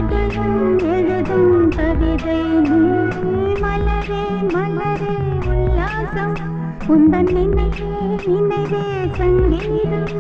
இதயம் எழுதும் கவிதை நீ மலரே மலரே உல்லாசம் உந்தன் நினைவே நினைவே சங்கீதம்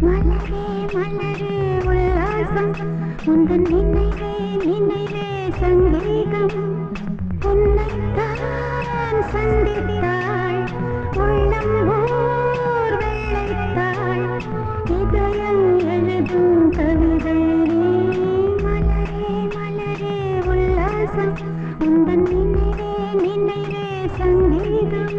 மலரே மலரே உல்லாசம் உந்தன் நினைவே நினைவே சங்கீதம் உன்னைத்தான் சந்தித்தாள் உள்ளம் ஓர் வெள்ளைத்தாள் இதயம் எழுதும் கவிதை மலரே மலரே உல்லாசம் உந்தன் நினைவே நினைவே சங்கீதம்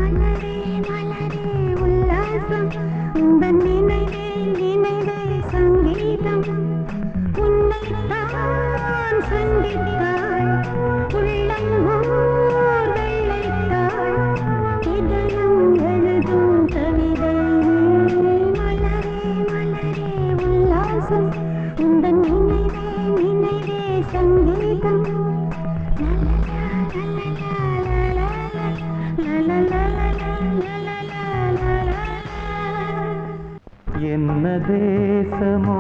மலரே மலரே உல்லாசம் உந்தன் நினைவே நினைவே சங்கீதம் உன்னைத்தான் சந்தித்தாள் உள்ளம் ஓர் வெள்ளைத்தாள் இதயம் எழுதும் கவிதை மலரே மலரே உல்லாசம் உந்தன் நினைவே நினைவே சங்கீதம் என்ன தேசமோ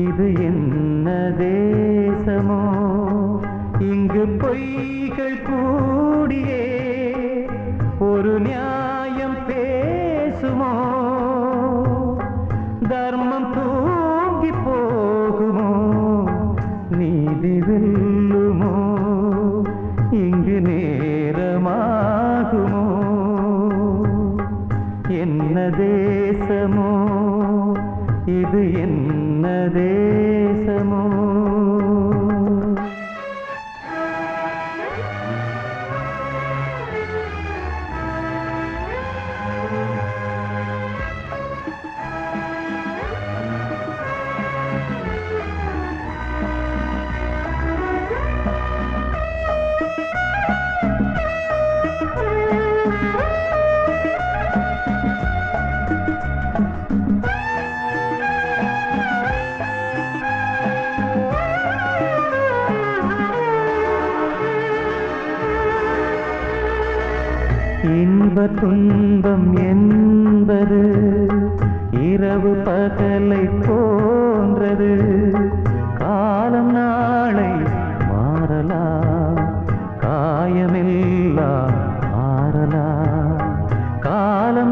இது என்ன தேசமோ இங்கு பொய்கள் கூடியே ஒரு நியாயம் பேசுமோ தர்மம் தூங்கி போகுமோ நீதி வெல்லுமோ இங்கு நேரமாகுமோ என்ன தேசமோ இது என்ன தேசமோ இன்ப துன்பம் என்பது இரவு பகலை போன்றது காலம் நாளை மாறலாம் காயமெல்லாம் மாறலாம் காலம்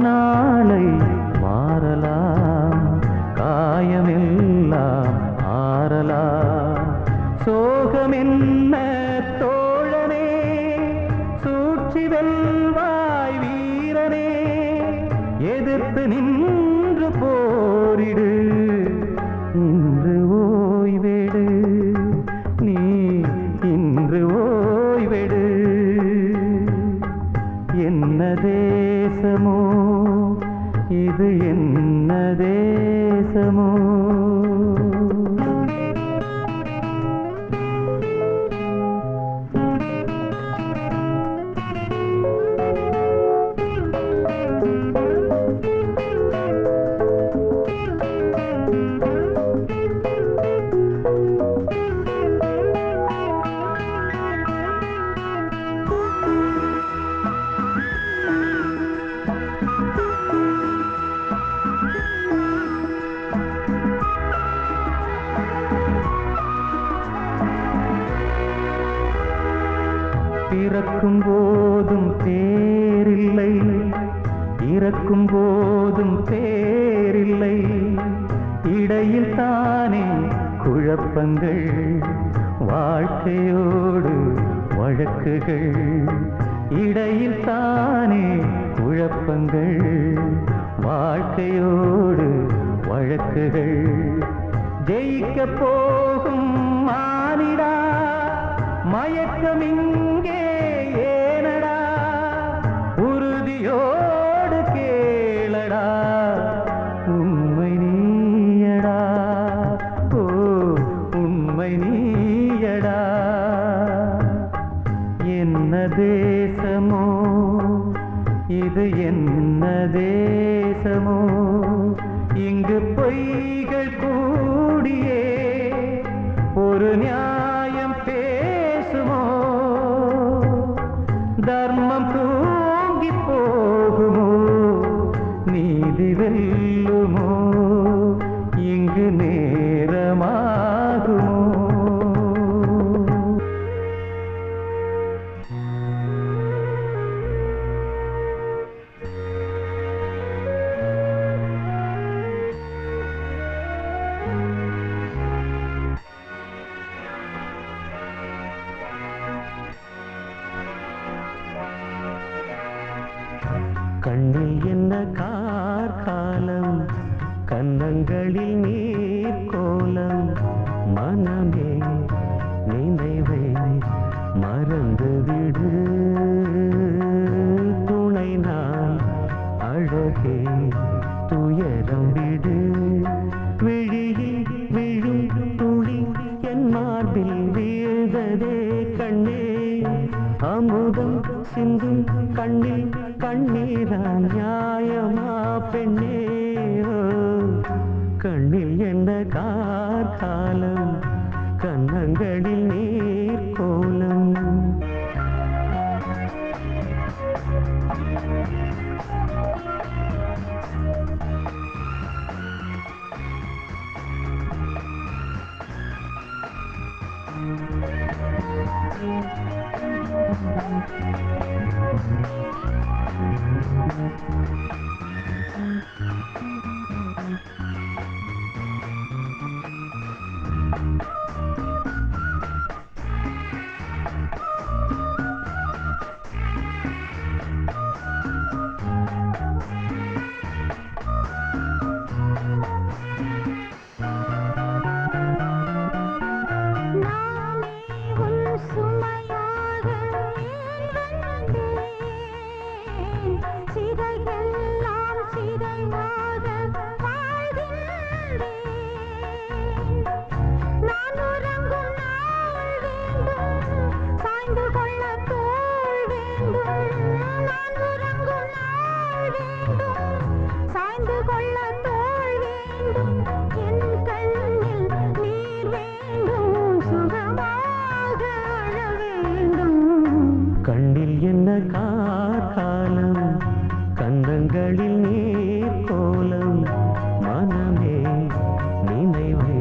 எதிர்த்து நின்று போரிடு, இன்று ஓய்வெடு, நீ இன்று ஓய்வெடு. என்ன தேசமோ இது, என்ன தேசமோ? பிறக்கும் போதும் பேரில்லை, இறக்கும் போதும் பேரில்லை, இடையில் தானே குழப்பங்கள், வாழ்க்கையோடு வழக்குகள், இடையில் தானே குழப்பங்கள், வாழ்க்கையோடு வழக்குகள். ஜெயிக்க போகும் மானிடா, மயக்கம் இங்கே ஏனடா, உறுதியோடு கேளடா, உண்மை நீயடா, ஓ உண்மை நீயடா. என்ன தேசமோ இது, என்ன தேசமோ? இங்கு பொய்கள் கூடியே ஒரு நியாயம் பேசுமோ? தர்மம் தூங்கி போகுமோ? நீதி வெல்லுமோ? இங்கு நேரமாகுமோ? கண்ணில் என்ன கார்காலம், கன்னங்களில் நீர் கோலம், மனமே நினைவை மறந்துவிடு, துணை நான் அழகே துயரம் விடு. விழியில் விழும் துளி என் மார்பில் வீழ்ந்ததே கண்ணே, அமுதம் சிந்தும் கண்ணில் கண்ணீரா நியாயமா பெண்ணே? கண்ணில் என்ன கார்காலம், கன்னங்களில் நீர் கோலம். கண்ணில் என்ன கார்காலம், கன்னங்களில் நீர் கோலம், மனமே நினைவை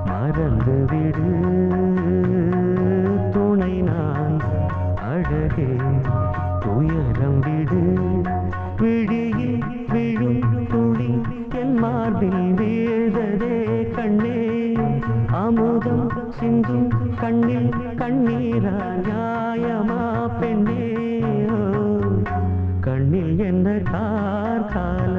மறந்துவிடு, துணை நான் அழகே துயரம் விடு. விழியில் விழும் துளி என் மார்பில் வீழ்ந்ததே கண்ணே, அமுதம் சிந்தும் கண்ணில் கண்ணீரா நியாயமா பெண்ணே? கண்ணில் என்ன கார்காலம்,